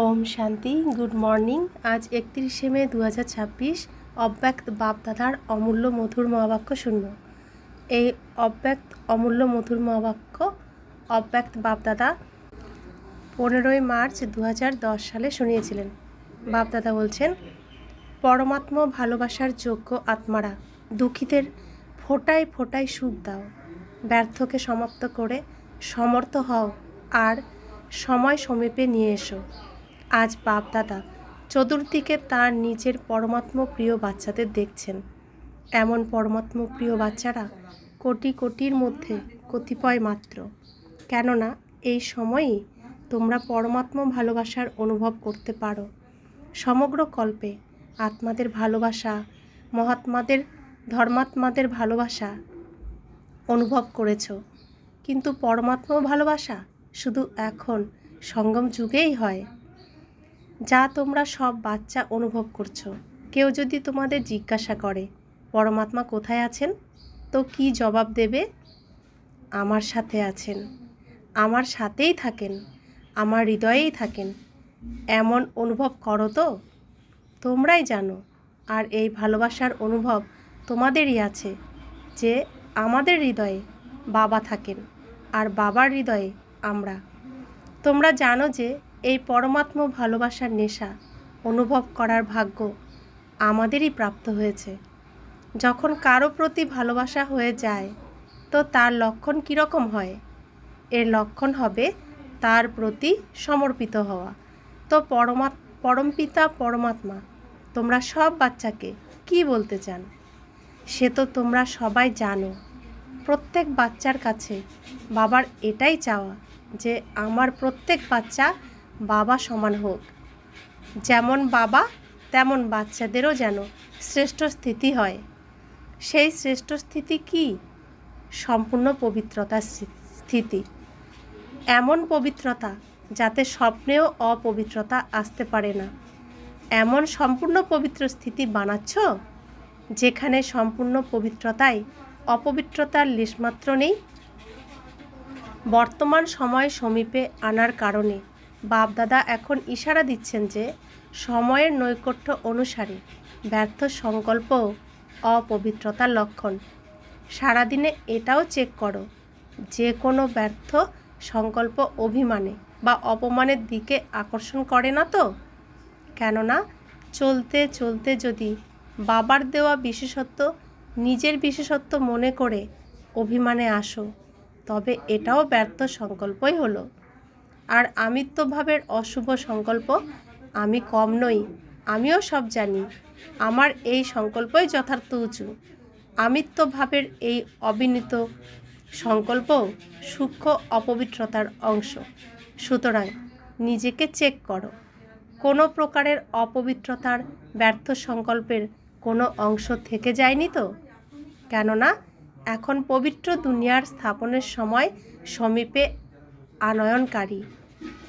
ওম শান্তি। Good morning. আজ 31শে মে 2026। অব্যক্ত বাপদাদার অমূল্য মধুর মহাবাক্য শূন্য। এই অব্যক্ত অমূল্য মধুর মহাবাক্য অব্যক্ত বাপদাদা 15ই মার্চ 2010 সালে শুনিয়েছিলেন। বাপদাদা বলছেন, পরমাত্ম ভালোবাসার যোগ্য আত্মারা দুঃখীদের ফোঁটায় ফোঁটায় সুখ দাও, ব্যর্থকে সমাপ্ত করে সমর্থ হও আর সময় সমীপে নিয়ে এসো। আজ বাপদাদা চতুর্দিকে তার নিজের পরমাত্ম প্রিয় বাচ্চাদের দেখছেন। এমন পরমাত্ম প্রিয় বাচ্চারা কোটি কোটির মধ্যে কতিপয় মাত্র। কেননা এই সময়ই তোমরা পরমাত্ম ভালোবাসার অনুভব করতে পারো। সমগ্র কল্পে আত্মাদের ভালোবাসা, মহাত্মাদের ধর্মাত্মাদের ভালোবাসা অনুভব করেছ, কিন্তু পরমাত্ম ভালোবাসা শুধু এখন সঙ্গম যুগেই হয়, যা তোমরা সব বাচ্চা অনুভব করছো। কেউ যদি তোমাদের জিজ্ঞাসা করে পরমাত্মা কোথায় আছেন, তো কি জবাব দেবে? আমার সাথে আছেন, আমার সাথেই থাকেন, আমার হৃদয়েই থাকেন। এমন অনুভব করো তো? তোমরাই জানো। আর এই ভালোবাসার অনুভব তোমাদেরই আছে যে আমাদের হৃদয়ে বাবা থাকেন আর বাবার হৃদয়ে আমরা। তোমরা জানো যে এই পরমাত্ম ভালোবাসার নেশা অনুভব করার ভাগ্য আমাদেরই প্রাপ্ত হয়েছে। যখন কারো প্রতি ভালোবাসা হয়ে যায়, তো তার লক্ষণ কীরকম হয়? এর লক্ষণ হবে তার প্রতি সমর্পিত হওয়া। তো পরমপিতা পরমাত্মা তোমরা সব বাচ্চাকে কি বলতে চান, সে তো তোমরা সবাই জানো। প্রত্যেক বাচ্চার কাছে বাবার এটাই চাওয়া যে আমার প্রত্যেক বাচ্চা বাবা সমান হোক। যেমন বাবা তেমন বাচ্চাদেরও যেন শ্রেষ্ঠ স্থিতি হয়। সেই শ্রেষ্ঠ স্থিতি কি? সম্পূর্ণ পবিত্রতার স্থিতি। এমন পবিত্রতা যাতে স্বপ্নেও অপবিত্রতা আসতে পারে না। এমন সম্পূর্ণ পবিত্র স্থিতি বানাচ্ছ যেখানে সম্পূর্ণ পবিত্রতায় অপবিত্রতার লেশমাত্র নেই। বর্তমান সময় সমীপে আনার কারণে বাপদাদা এখন ইশারা দিচ্ছেন যে সময়ের নৈকট্য অনুসারে ব্যর্থ সংকল্পও অপবিত্রতার লক্ষণ। সারাদিনে এটাও চেক করো, যে কোনো ব্যর্থ সংকল্প অভিমানে বা অপমানের দিকে আকর্ষণ করে না তো? কেননা চলতে চলতে যদি বাবার দেওয়া বিশেষত্ব নিজের বিশেষত্ব মনে করে অভিমানে আসো, তবে এটাও ব্যর্থ সংকল্পই হলো। আর আমিত্বভাবের অশুভ সংকল্প, আমি কম নই, আমিও সব জানি, আমার এই সংকল্পই যথার্থ উঁচু। আমিত্বভাবের এই অবিনীত সংকল্প সূক্ষ্ম অপবিত্রতার অংশ। সুতরাং নিজেকে চেক করো, কোনো প্রকারের অপবিত্রতার ব্যর্থ সংকল্পের কোনো অংশ থেকে যায়নি তো? কেননা এখন পবিত্র দুনিয়ার স্থাপনের সময় সমীপে আনয়নকারী।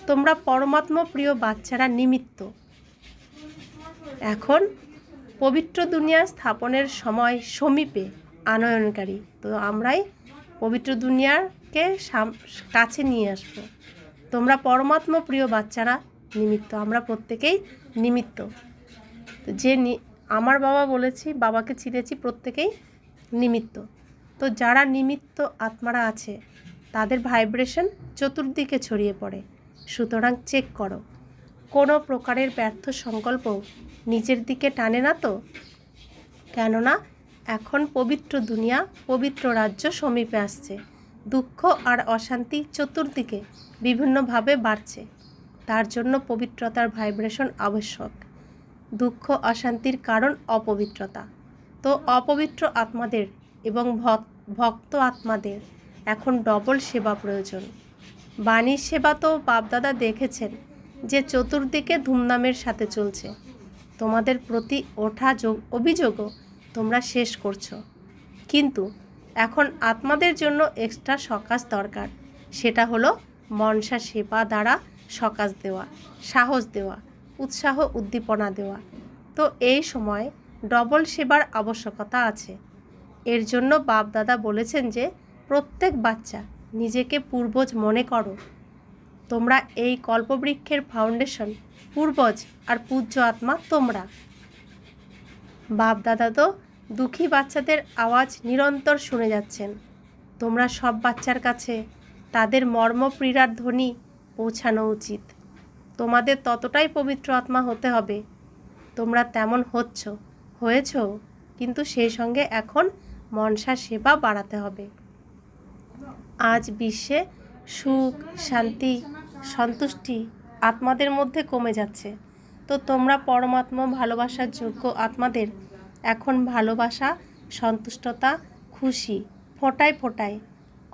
তোমরা পরমাত্ম প্রিয় বাচ্চারা নিমিত্ত। এখন পবিত্র দুনিয়া স্থাপনের সময় সমীপে আনয়নকারী। তো আমরাই পবিত্র দুনিয়াকে কাছে নিয়ে আসবো। তোমরা পরমাত্ম প্রিয় বাচ্চারা নিমিত্ত, আমরা প্রত্যেকেই নিমিত্ত। যে আমার বাবা বলেছি, বাবাকে চিনেছি, প্রত্যেকেই নিমিত্ত। তো যারা নিমিত্ত আত্মারা আছে তাদের ভাইব্রেশন চতুর্দিকে ছড়িয়ে পড়ে। সুতরাং চেক করো, কোনো প্রকারের ব্যর্থ সংকল্প নিজের দিকে টানে না তো? কেননা এখন পবিত্র দুনিয়া, পবিত্র রাজ্য সমীপে আসছে। দুঃখ আর অশান্তি চতুর্দিকে বিভিন্নভাবে বাড়ছে। তার জন্য পবিত্রতার ভাইব্রেশন আবশ্যক। দুঃখ অশান্তির কারণ অপবিত্রতা। তো অপবিত্র আত্মাদের এবং ভক্ত আত্মাদের এখন ডবল সেবা প্রয়োজন। বাণীর সেবা তো বাপদাদা দেখেছেন যে চতুর্দিকে ধুমধামের সাথে চলছে। তোমাদের প্রতি ওঠা অভিযোগও তোমরা শেষ করছো, কিন্তু এখন আত্মাদের জন্য এক্সট্রা সকাশ দরকার। সেটা হলো মনসা সেবা দ্বারা সকাশ দেওয়া, সাহস দেওয়া, উৎসাহ উদ্দীপনা দেওয়া। তো এই সময় ডবল সেবার আবশ্যকতা আছে। এর জন্য বাপদাদা বলেছেন যে প্রত্যেক বাচ্চা নিজেকে পূর্বজ মনে করো। তোমরা এই কল্পবৃক্ষের ফাউন্ডেশন, পূর্বজ আর পূজ্য আত্মা তোমরা। বাপ দাদা তো দুঃখী বাচ্চাদের আওয়াজ নিরন্তর শুনে যাচ্ছেন। তোমরা সব বাচ্চার কাছে তাদের মর্মপীড়ার ধ্বনি পৌঁছানো উচিত। তোমাদের ততটাই পবিত্র আত্মা হতে হবে। তোমরা তেমন হয়েছ, কিন্তু সেই সঙ্গে এখন মনসা সেবা বাড়াতে হবে। আজ বিশ্বে সুখ, শান্তি, সন্তুষ্টি আত্মাদের মধ্যে কমে যাচ্ছে। তো তোমরা পরমাত্মা ভালোবাসার যোগ্য আত্মাদের এখন ভালোবাসা, সন্তুষ্টতা, খুশি ফোঁটায় ফোঁটায়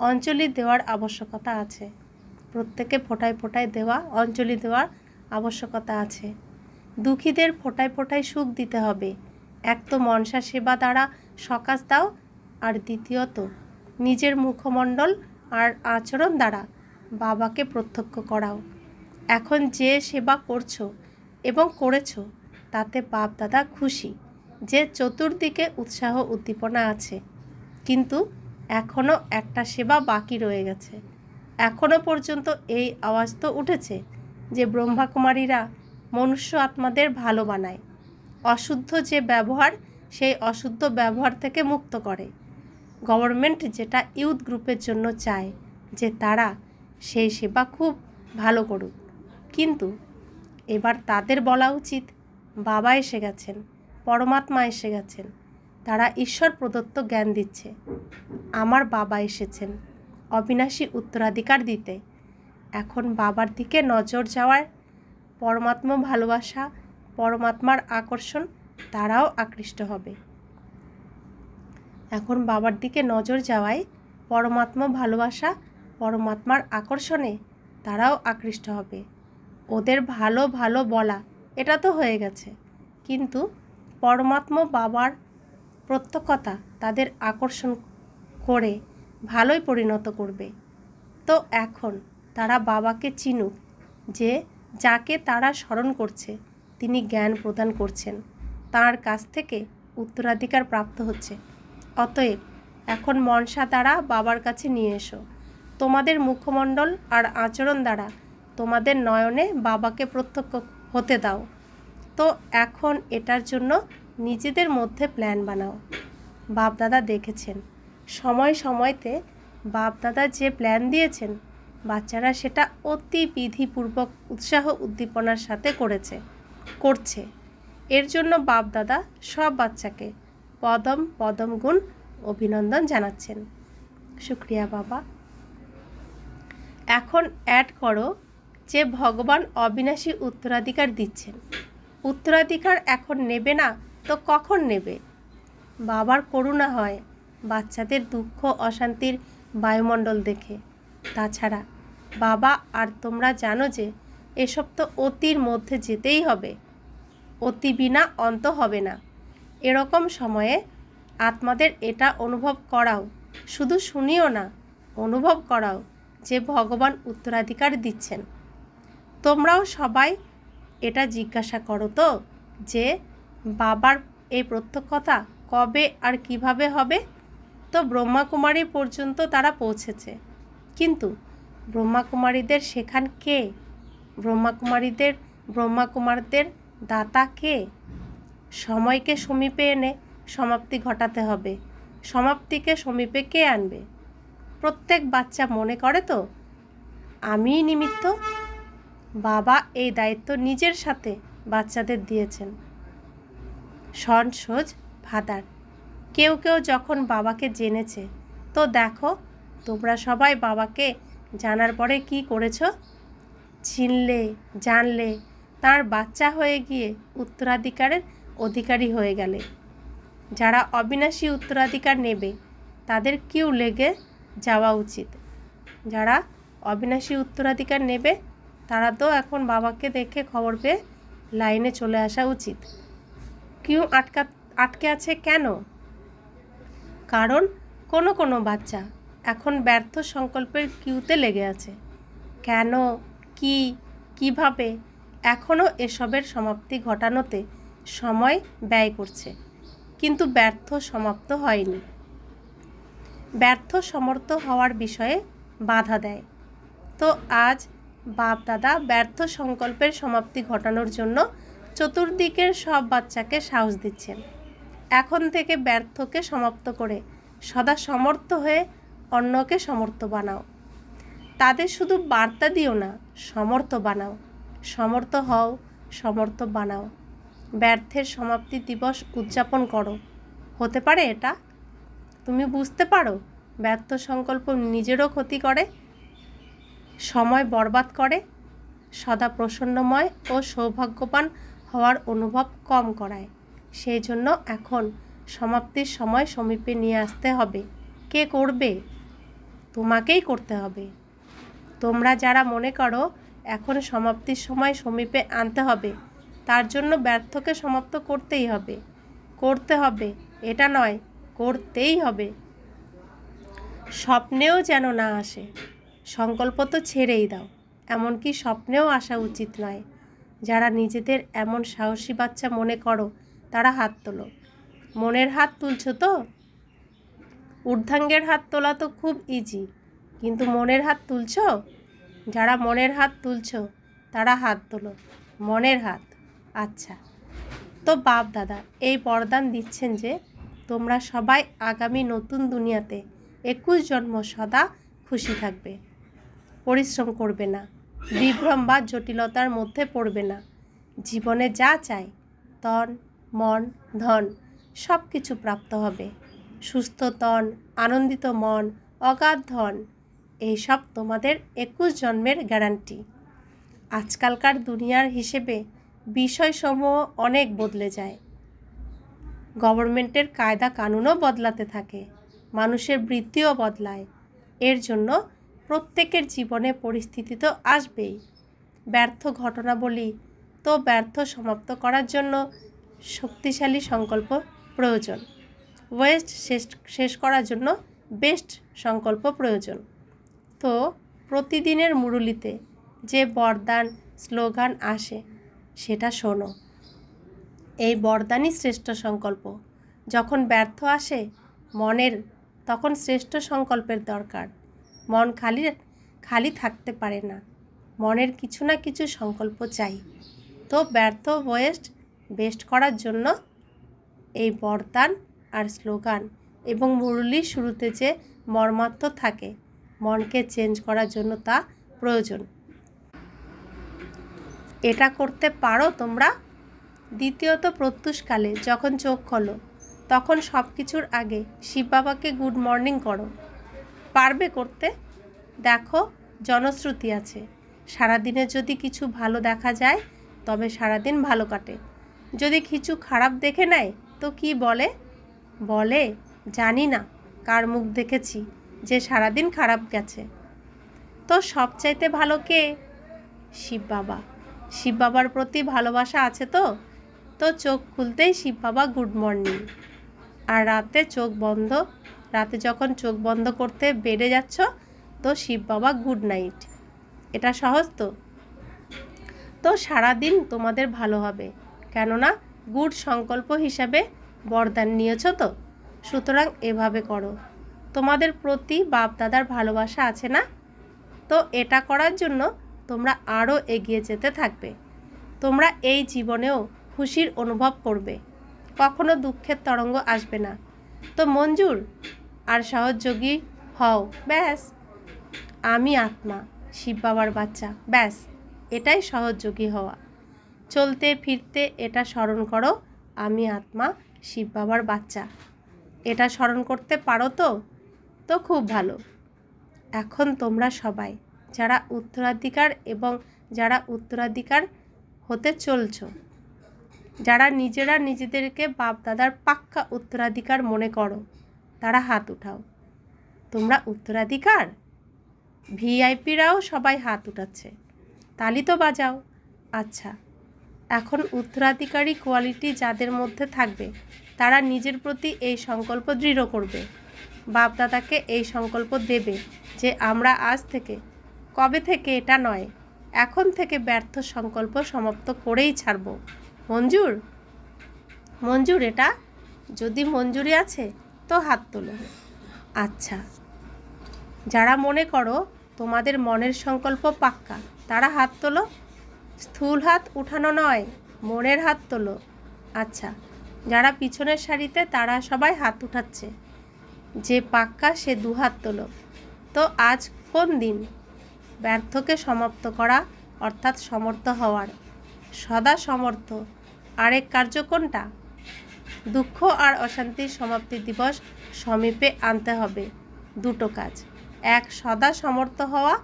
অঞ্জলি দেওয়ার আবশ্যকতা আছে। প্রত্যেকে ফোঁটায় ফোঁটায় অঞ্জলি দেওয়ার আবশ্যকতা আছে। দুঃখীদের ফোঁটায় ফোঁটায় সুখ দিতে হবে। এক তো মনসা সেবা দ্বারা সকাশ দাও, আর দ্বিতীয়ত নিজের মুখমণ্ডল আর আচরণ দ্বারা বাবাকে প্রত্যক্ষ করাও। এখন যে সেবা করছো এবং করেছো তাতে বাপ দাদা খুশি যে চতুর্দিকে উৎসাহ উদ্দীপনা আছে। কিন্তু এখনও একটা সেবা বাকি রয়ে গেছে। এখনও পর্যন্ত এই আওয়াজ তো উঠেছে যে ব্রহ্মাকুমারীরা মনুষ্য আত্মাদের ভালো বানায়। অশুদ্ধ যে ব্যবহার, সেই অশুদ্ধ ব্যবহার থেকে মুক্ত করে। গভর্নমেন্ট যেটা ইউথ গ্রুপের জন্য চায় যে তারা সেই সেবা খুব ভালো করুক। কিন্তু এবার তাদের বলা উচিত, বাবা এসে গেছেন, পরমাত্মা এসে গেছেন, তারা ঈশ্বর প্রদত্ত জ্ঞান দিচ্ছে। আমার বাবা এসেছেন অবিনাশী উত্তরাধিকার দিতে। এখন বাবার দিকে নজর যাওয়ার পরমাত্মা ভালোবাসা, পরমাত্মার আকর্ষণ, তারাও আকৃষ্ট হবে। এখন বাবার দিকে নজর যাওয়ায় পরমাত্মা ভালোবাসা, পরমাত্মার আকর্ষণে তারাও আকৃষ্ট হবে। ওদের ভালো ভালো বলা এটা তো হয়ে গেছে, কিন্তু পরমাত্মা বাবার প্রত্যক্ষতা তাদের আকর্ষণ করে ভালোই পরিণত করবে। তো এখন তারা বাবাকে চিনুক, যে যাকে তারা স্মরণ করছে তিনি জ্ঞান প্রদান করছেন, তার কাছ থেকে উত্তরাধিকার প্রাপ্ত হচ্ছে। অতএব এখন মনসা দ্বারা বাবার কাছে নিয়ে এসো। তোমাদের মুখমণ্ডল আর আচরণ দ্বারা তোমাদের নয়নে বাবাকে প্রত্যক্ষ হতে দাও। তো এখন এটার জন্য নিজেদের মধ্যে প্ল্যান বানাও। বাপদাদা দেখেছেন সময় সময়তে বাপদাদা যে প্ল্যান দিয়েছেন, বাচ্চারা সেটা অতি বিধিপূর্বক উৎসাহ উদ্দীপনার সাথে করছে। এর জন্য বাপদাদা সব বাচ্চাকে পদম পদম গুণ অভিনন্দন জানাচ্ছেন। শুক্রিয়া বাবা। এখন অ্যাড করো যে ভগবান অবিনাশী উত্তরাধিকার দিচ্ছেন। উত্তরাধিকার এখন নেবে না তো কখন নেবে? বাবার করুণা হয় বাচ্চাদের দুঃখ অশান্তির বায়ুমণ্ডল দেখে। তাছাড়া বাবা আর তোমরা জানো যে এসব তো অতির মধ্যে যেতেই হবে, অতি বিনা অন্ত হবে না। এরকম সময়ে আত্মাদের এটা অনুভব করাও, শুধু শুনিও না, অনুভব করাও যে ভগবান উত্তরাধিকার দিচ্ছেন। তোমরাও সবাই এটা জিজ্ঞাসা করো তো যে বাবার এই প্রত্যক্ষতা কবে আর কিভাবে হবে? তো ব্রহ্মাকুমারী পর্যন্ত তারা পৌঁছেছে, কিন্তু ব্রহ্মাকুমারীদের শেখান কে? ব্রহ্মাকুমারদের দাতা কে? সময়কে সমীপে এনে সমাপ্তি ঘটাতে হবে। সমাপ্তিকে সমীপে কে আনবে? প্রত্যেক বাচ্চা মনে করে তো আমিই নিমিত্ত। বাবা এই দায়িত্ব নিজের সাথে বাচ্চাদের দিয়েছেন। সনসোজ ফাদার। কেউ কেউ যখন বাবাকে জেনেছে, তো দেখো তোমরা সবাই বাবাকে জানার পরে কি করেছো? জানলে তার বাচ্চা হয়ে গিয়ে উত্তরাধিকারের অধিকারী হয়ে গেলে। যারা অবিনাশী উত্তরাধিকার নেবে তাদের কিউ লেগে যাওয়া উচিত। যারা অবিনাশী উত্তরাধিকার নেবে তারা তো এখন বাবাকে দেখে খবর পেয়ে লাইনে চলে আসা উচিত। কিউ আটকে আছে কেন? কারণ কোনো বাচ্চা এখন ব্যর্থ সংকল্পের কিউতে লেগে আছে। কেন, কিভাবে এখনও এসবের সমাপ্তি ঘটানোতে সময় ব্যয় করছে, কিন্তু ব্যর্থ সমাপ্ত হয়নি। ব্যর্থ সমর্থ হওয়ার বিষয়ে বাধা দেয়। তো আজ বাপ দাদা ব্যর্থ সংকল্পের সমাপ্তি ঘটানোর জন্য চতুর্দিকের সব বাচ্চাকে সাহস দিচ্ছেন। এখন থেকে ব্যর্থকে সমাপ্ত করে সদা সমর্থ হয়ে অন্যকে সমর্থ বানাও। তাদের শুধু বার্তা দিও না, সমর্থ বানাও। সমর্থ হও, সমর্থ বানাও। ব্যর্থের সমাপ্তি দিবস উদযাপন করো। হতে পারে এটা তুমি বুঝতে পারো ব্যর্থ সংকল্প নিজেরও ক্ষতি করে, সময় বরবাদ করে, সদা প্রসন্নময় ও সৌভাগ্যবান হওয়ার অনুভব কম করায়। সেই জন্য এখন সমাপ্তির সময় সমীপে নিয়ে আসতে হবে। কে করবে? তোমাকেই করতে হবে। তোমরা যারা মনে করো এখন সমাপ্তির সময় সমীপে আনতে হবে, তার জন্য ব্যর্থকে সমাপ্ত করতেই হবে। করতে হবে এটা নয়, করতেই হবে। স্বপ্নেও যেন না আসে। সংকল্প তো ছেড়েই দাও, এমনকি স্বপ্নেও আসা উচিত নয়। যারা নিজেদের এমন সাহসী বাচ্চা মনে করো তারা হাত তোলো। মনের হাত তুলছো তো? ঊর্ধ্বাঙ্গের হাত তোলা তো খুব ইজি, কিন্তু মনের হাত তুলছো? যারা মনের হাত তুলছো তারা হাত তোলো। মনের হাত। আচ্ছা, তো বাপ দাদা এই বরদান দিচ্ছেন যে তোমরা সবাই আগামী নতুন দুনিয়াতে 21 জন্ম সদা খুশি থাকবে, পরিশ্রম করবে না, বিভ্রম বা জটিলতার মধ্যে পড়বে না। জীবনে যা চাই তন মন ধন সব কিছু প্রাপ্ত হবে। সুস্থ তন, আনন্দিত মন, অগাধ ধন, এইসব তোমাদের 21 জন্মের গ্যারান্টি। আজকালকার দুনিয়ার হিসেবে বিষয়সমূহ অনেক বদলে যায়। গভর্নমেন্টের কায়দা কানুনও বদলাতে থাকে, মানুষের বৃত্তিও বদলায়। এর জন্য প্রত্যেকের জীবনে পরিস্থিতি তো আসবেই। ব্যর্থ ঘটনাবলী তো ব্যর্থ সমাপ্ত করার জন্য শক্তিশালী সংকল্প প্রয়োজন। ওয়েস্ট শেষ করার জন্য বেস্ট সংকল্প প্রয়োজন। তো প্রতিদিনের মুরুলিতে যে বরদান স্লোগান আসে সেটা শোনো। এই বরদানই শ্রেষ্ঠ সংকল্প। যখন ব্যর্থ আসে মনের, তখন শ্রেষ্ঠ সংকল্পের দরকার। মন খালি থাকতে পারে না, মনের কিছু না কিছু সংকল্প চাই। তো ব্যর্থ বেস্ট করার জন্য এই বরদান আর স্লোগান এবং মুরলির শুরুতে যে মর্মার্থ থাকে, মনকে চেঞ্জ করার জন্য তা প্রয়োজন। এটা করতে পারো তোমরা? দ্বিতীয়ত, প্রত্যুষকালে যখন চোখ খোলো তখন সব কিছুর আগে শিব বাবাকে গুড মর্নিং করো। পারবে করতে? দেখো, জনশ্রুতি আছে সারাদিনে যদি কিছু ভালো দেখা যায় তবে সারাদিন ভালো কাটে। যদি কিছু খারাপ দেখে নেয় তো কি বলে? বলে জানি না কার মুখ দেখেছি যে সারাদিন খারাপ গেছে। তো সবচাইতে ভালো কে? শিব বাবা। শিব বাবার প্রতি ভালোবাসা আছে তো? তো চোখ খুলতেই শিব বাবা গুড মর্নিং। আর রাতে যখন চোখ বন্ধ করতে বেডে যাচ্ছ তো শিব বাবা গুড নাইট। এটা সহজ তো? তো সারাদিন তোমাদের ভালো হবে, কেননা গুড সংকল্প হিসাবে বরদান নিয়েছ তো। সুতরাং এভাবে করো। তোমাদের প্রতি বাপ দাদার ভালোবাসা আছে না? তো এটা করার জন্য তোমরা আরও এগিয়ে যেতে থাকবে। তোমরা এই জীবনেও খুশির অনুভব করবে, কখনো দুঃখের তরঙ্গ আসবে না। তো মঞ্জুর আর সহযোগী হও। ব্যাস, আমি আত্মা শিব বাবার বাচ্চা, ব্যাস এটাই সহযোগী হওয়া। চলতে ফিরতে এটা স্মরণ করো, আমি আত্মা শিব বাবার বাচ্চা। এটা স্মরণ করতে পারো তো? তো খুব ভালো। এখন তোমরা সবাই যারা উত্তরাধিকার এবং যারা উত্তরাধিকার হতে চলছো, যারা নিজেরা নিজেদেরকে বাপ দাদার পাক্কা উত্তরাধিকার মনে করো, তারা হাত উঠাও। তোমরা উত্তরাধিকার? ভিআইপিরাও সবাই হাত উঠাচ্ছে, তালি তো বাজাও। আচ্ছা, এখন উত্তরাধিকারী কোয়ালিটি যাদের মধ্যে থাকবে তারা নিজের প্রতি এই সংকল্প দৃঢ় করবে। বাপ দাদাকে এই সংকল্প দেবে যে আমরা আজ থেকে, কবে থেকে এটা নয়, এখন থেকে ব্যর্থ সংকল্প সমাপ্ত করেই ছাড়ব। মঞ্জুর? মঞ্জুর এটা? যদি মঞ্জুরি আছে তো হাত তোলো। আচ্ছা, যারা মনে করো তোমাদের মনের সংকল্প পাক্কা তারা হাত তোলো। স্থূল হাত উঠানো নয়, মনের হাত তোলো। আচ্ছা, যারা পিছনের সারিতে তারা সবাই হাত উঠাচ্ছে। যে পাক্কা সে দুহাত তোলো। তো আজ কোন দিন? ব্যর্থকে সমাপ্ত করা অর্থাৎ সমর্থ হওয়ার। সদা সমর্থ। আরেক কার্য কোনটা? দুঃখ আর অশান্তির সমাপ্তি দিবস সমীপে আনতে হবে। দুটো কাজ, এক সদা সমর্থ হওয়া,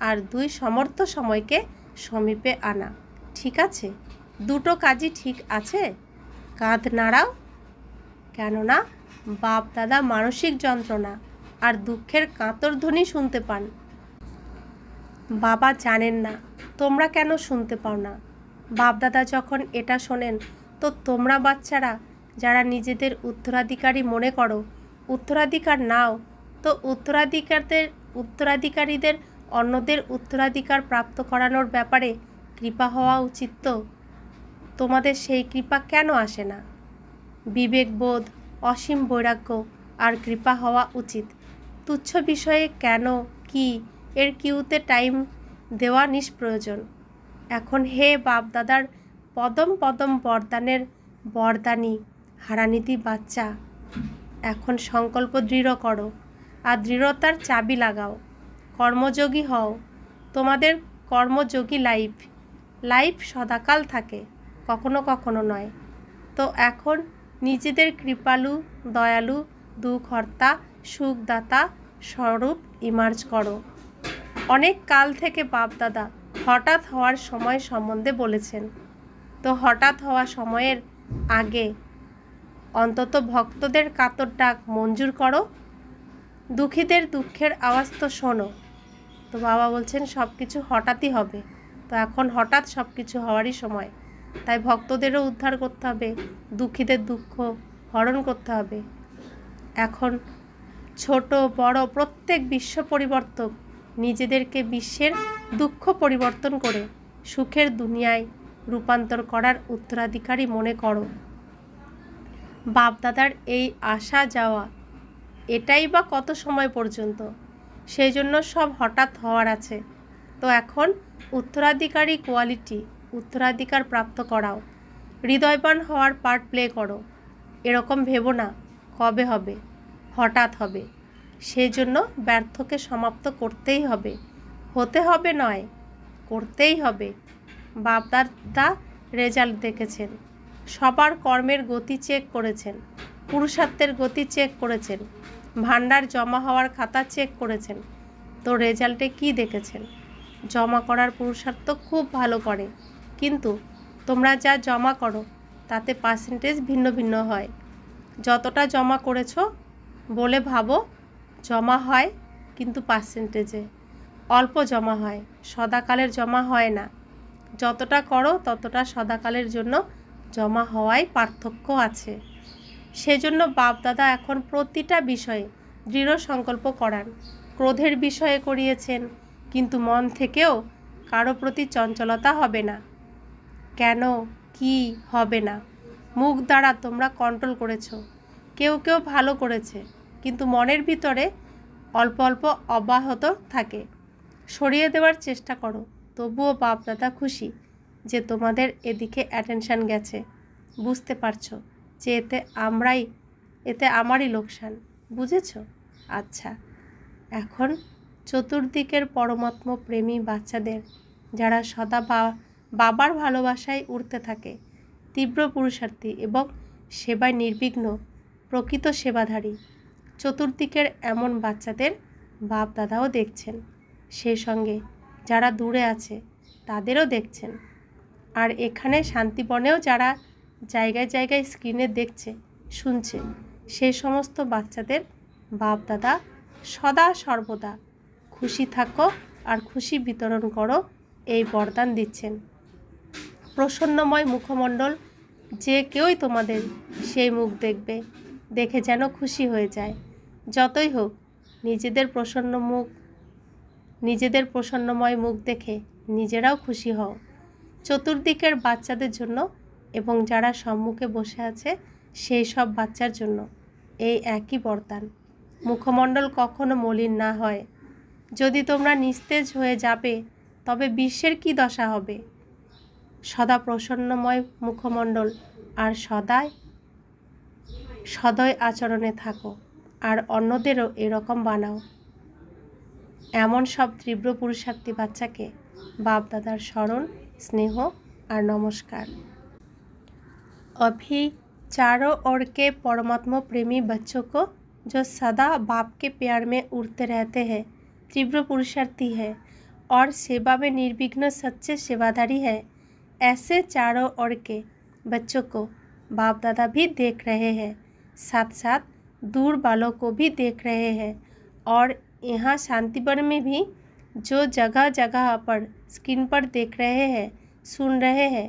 আর দুই সমর্থ সময়কে সমীপে আনা। ঠিক আছে? দুটো কাজই ঠিক আছে? কাঁধ নাড়াও। কেননা বাপ দাদা মানসিক যন্ত্রণা আর দুঃখের কাতর ধ্বনি শুনতে পান। বাবা জানেন না তোমরা কেন শুনতে পাও না। বাপদাদা যখন এটা শোনেন, তো তোমরা বাচ্চারা যারা নিজেদের উত্তরাধিকারী মনে করো, উত্তরাধিকার নাও, তো উত্তরাধিকারীদের অন্যদের উত্তরাধিকার প্রাপ্ত করানোর ব্যাপারে কৃপা হওয়া উচিত। তো তোমাদের সেই কৃপা কেন আসে না? বিবেকবোধ, অসীম বৈরাগ্য আর কৃপা হওয়া উচিত। তুচ্ছ বিষয়ে কেন, কি এর কিউতে টাইম দেওয়া নিষ্প্রয়োজন। এখন হে বাপ দাদার পদম পদম বরদানের বরদানি হারানিধি বাচ্চা, এখন সংকল্প দৃঢ় করো আর দৃঢ়তার চাবি লাগাও। কর্মযোগী হও। তোমাদের কর্মযোগী লাইফ সদাকাল থাকে, কখনো কখনো নয়। তো এখন নিজেদের কৃপালু, দয়ালু, দুঃখহর্তা, সুখদাতা স্বরূপ ইমার্জ করো। অনেক কাল থেকে বাপদাদা হঠাৎ হওয়ার সময় সম্বন্ধে বলেছেন। তো হঠাৎ হওয়া সময়ের আগে অন্তত ভক্তদের কাতর ডাক মঞ্জুর করো। দুঃখীদের দুঃখের আওয়াজ তো শোনো। তো বাবা বলছেন সব কিছু হঠাৎই হবে। তো এখন হঠাৎ সব কিছু হওয়ারই সময়। তাই ভক্তদেরও উদ্ধার করতে হবে, দুঃখীদের দুঃখ হরণ করতে হবে। এখন ছোট বড় প্রত্যেক বিশ্ব পরিবর্তক নিজেদেরকে বিশ্বের দুঃখ পরিবর্তন করে সুখের দুনিয়ায় রূপান্তর করার উত্তরাধিকারী মনে করো। বাপদাদার এই আসা যাওয়া, এটাই বা কত সময় পর্যন্ত? সেই জন্য সব হঠাৎ হওয়ার আছে। তো এখন উত্তরাধিকারী কোয়ালিটি, উত্তরাধিকার প্রাপ্ত করাও। হৃদয়বান হওয়ার পার্ট প্লে করো। এরকম ভেবো না কবে হবে, হঠাৎ হবে। সেই জন্য ব্যর্থকে সমাপ্ত করতেই হবে। হতে হবে নয়, করতেই হবে। বাপদাদা রেজাল্ট দেখেছেন, সবার কর্মের গতি চেক করেছেন, পুরুষার্থের গতি চেক করেছেন, ভান্ডার জমা হওয়ার খাতা চেক করেছেন। তো রেজাল্টে কি দেখেছেন? জমা করার পুরুষার্থ খুব ভালো করে, কিন্তু তোমরা যা জমা করো তাতে পার্সেন্টেজ ভিন্ন ভিন্ন হয়। যতটা জমা করেছো বলে ভাবো জমা হয়, কিন্তু পার্সেন্টেজে অল্প জমা হয়, সদাকালের জমা হয় না। যতটা করো ততটা সদাকালের জন্য জমা হওয়ায় পার্থক্য আছে। সেজন্য বাপদাদা এখন প্রতিটা বিষয়ে দৃঢ় সংকল্প করান। ক্রোধের বিষয়ে করিয়েছেন, কিন্তু মন থেকেও কারো প্রতি চঞ্চলতা হবে না। কেন, কি হবে না? মুখ দ্বারা তোমরা কন্ট্রোল করেছো। কেউ কেউ ভালো করেছে, কিন্তু মনের ভিতরে অল্প অল্প অব্যাহত থাকে। সরিয়ে দেওয়ার চেষ্টা করো। তবুও বাপদাদা খুশি যে তোমাদের এদিকে অ্যাটেনশান গেছে। বুঝতে পারছো যে এতে আমারই লোকসান। বুঝেছো? আচ্ছা, এখন চতুর্দিকের পরমাত্ম প্রেমী বাচ্চাদের, যারা সদা বাবার ভালোবাসায় উড়তে থাকে, তীব্র পুরুষার্থী এবং সেবায় নির্বিঘ্ন, প্রকৃত সেবাধারী, চতুর্দিকের এমন বাচ্চাদের বাপ দাদাও দেখছেন। সেই সঙ্গে যারা দূরে আছে তাদেরও দেখছেন। আর এখানে শান্তিবনেও যারা জায়গায় জায়গায় স্ক্রিনে দেখছে, শুনছে, সেই সমস্ত বাচ্চাদের বাপ দাদা সদা সর্বদা খুশি থাকো আর খুশি বিতরণ করো এই বরদান দিচ্ছেন। প্রসন্নময় মুখমণ্ডল যে কেউই তোমাদের সেই মুখ দেখবে, দেখে যেন খুশি হয়ে যায়। যতই হোক নিজেদের প্রসন্নময় মুখ দেখে নিজেরাও খুশি হও। চতুর্দিকের বাচ্চাদের জন্য এবং যারা সম্মুখে বসে আছে সেই সব বাচ্চার জন্য এই একই বরদান। মুখমণ্ডল কখনো মলিন না হয়। যদি তোমরা নিস্তেজ হয়ে যাবে তবে বিশ্বের কি দশা হবে। সদা প্রসন্নময় মুখমণ্ডল আর সদয় আচরণে থাকো, আর অন্যদেরও এরকম বানাও। এমন সব তীব্র পুরুষার্থী বাচ্চাকে বাপ দাদার স্মরণ, स्नेह और नमस्कार। अभी चारों ओर के परमात्मा प्रेमी बच्चों को जो सदा बाप के प्यार में उड़ते रहते हैं, तीव्र पुरुषार्थी है और सेवा में निर्विघ्न सच्चे सेवाधारी है, ऐसे चारों ओर के बच्चों को बाप दादा भी देख रहे हैं, साथ साथ दूर वालों को भी देख रहे हैं। और यहाँ शांतिवन में भी जो जगह जगह पर स्क्रीन पर देख रहे हैं, सुन रहे हैं,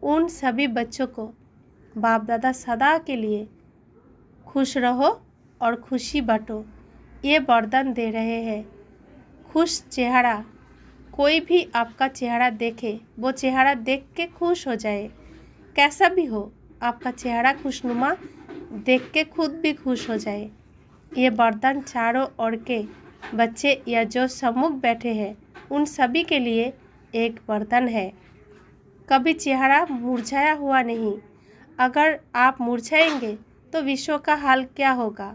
उन सभी बच्चों को बाप दादा सदा के लिए खुश रहो और खुशी बांटो ये वरदान दे रहे हैं। खुश चेहरा, कोई भी आपका चेहरा देखे वो चेहरा देख के खुश हो जाए। कैसा भी हो, आपका चेहरा खुशनुमा देख के खुद भी खुश हो जाए। ये वरदान चारों ओर के बच्चे या जो सम्मुख बैठे हैं उन सभी के लिए एक वरदान है। कभी चेहरा मुरझाया हुआ नहीं। अगर आप मुरझाएंगे तो विश्व का हाल क्या होगा।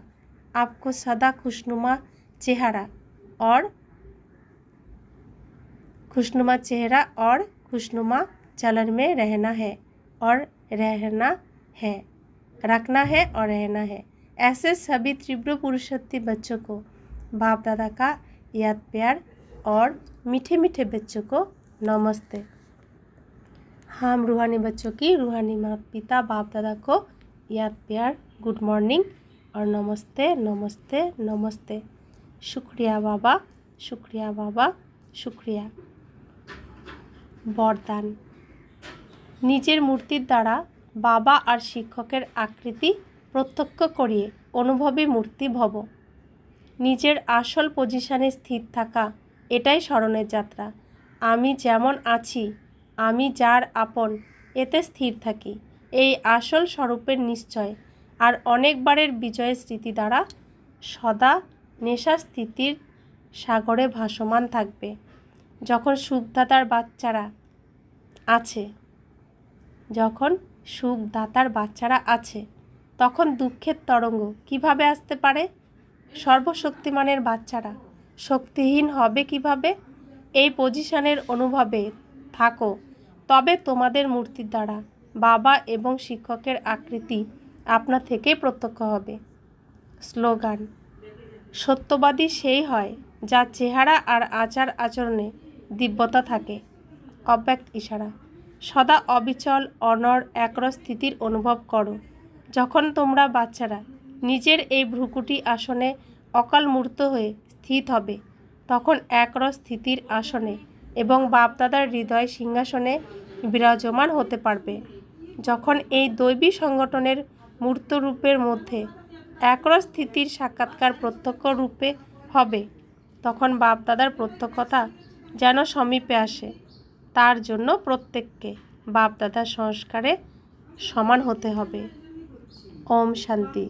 आपको सदा खुशनुमा चेहरा और खुशनुमा चलन में रहना है और रखना है। ऐसे सभी तीव्र पुरुषार्थी बच्चों को बाप दादा का याद प्यार और मीठे मीठे बच्चों को नमस्ते। हम रूहानी बच्चों की रूहानी माता पिता बाप दादा को याद प्यार, गुड मॉर्निंग और नमस्ते नमस्ते नमस्ते। शुक्रिया बाबा, शुक्रिया बाबा, शुक्रिया। वरदान, निजेर मूर्तिर द्वारा बाबा और शिक्षकेर आकृति प्रत्यक्ष करिए अनुभवी मूर्ति भव। निजेर आसल पजिशने स्थिर थाका एटाई स्मरणेर यात्रा। आमी जेमन आछि, आमी जार आपन एते स्थिर थाकी, এই আসল স্বরূপের নিশ্চয় আর অনেকবারের বিজয়ের স্মৃতি দ্বারা সদা নেশা স্থিতির সাগরে ভাসমান থাকবে। যখন সুখদাতার বাচ্চারা আছে তখন দুঃখের তরঙ্গ কিভাবে আসতে পারে। সর্বশক্তিমানের বাচ্চারা শক্তিহীন হবে কিভাবে। এই পজিশনের অনুভবে থাকো, তবে তোমাদের মূর্তির দ্বারা বাবা এবং শিক্ষকের আকৃতি আপনা থেকেই প্রত্যক্ষ হবে। স্লোগান, সত্যবাদী সেই হয় যার চেহারা আর আচার আচরণে দিব্যতা থাকে। অব্যক্ত ইশারা, সদা অবিচল অনড় একরস স্থিতির অনুভব করো। যখন তোমরা বাচ্চারা নিজের এই ভ্রুকুটি আসনে অকাল মূর্ত হয়ে স্থিত হবে, তখন একরস স্থিতির আসনে এবং বাপদাদার হৃদয় সিংহাসনে বিরাজমান হতে পারবে। যখন এই দৈবী সংগঠনের মূর্ত রূপের মধ্যে একরস স্থিতির সাক্ষাৎকার প্রত্যক্ষ রূপে হবে, তখন বাপদাদার প্রত্যক্ষতা যেন সমীপে আসে। তার জন্য প্রত্যেককে বাপদাদার সংস্কারে সমান হতে হবে। ওম শান্তি।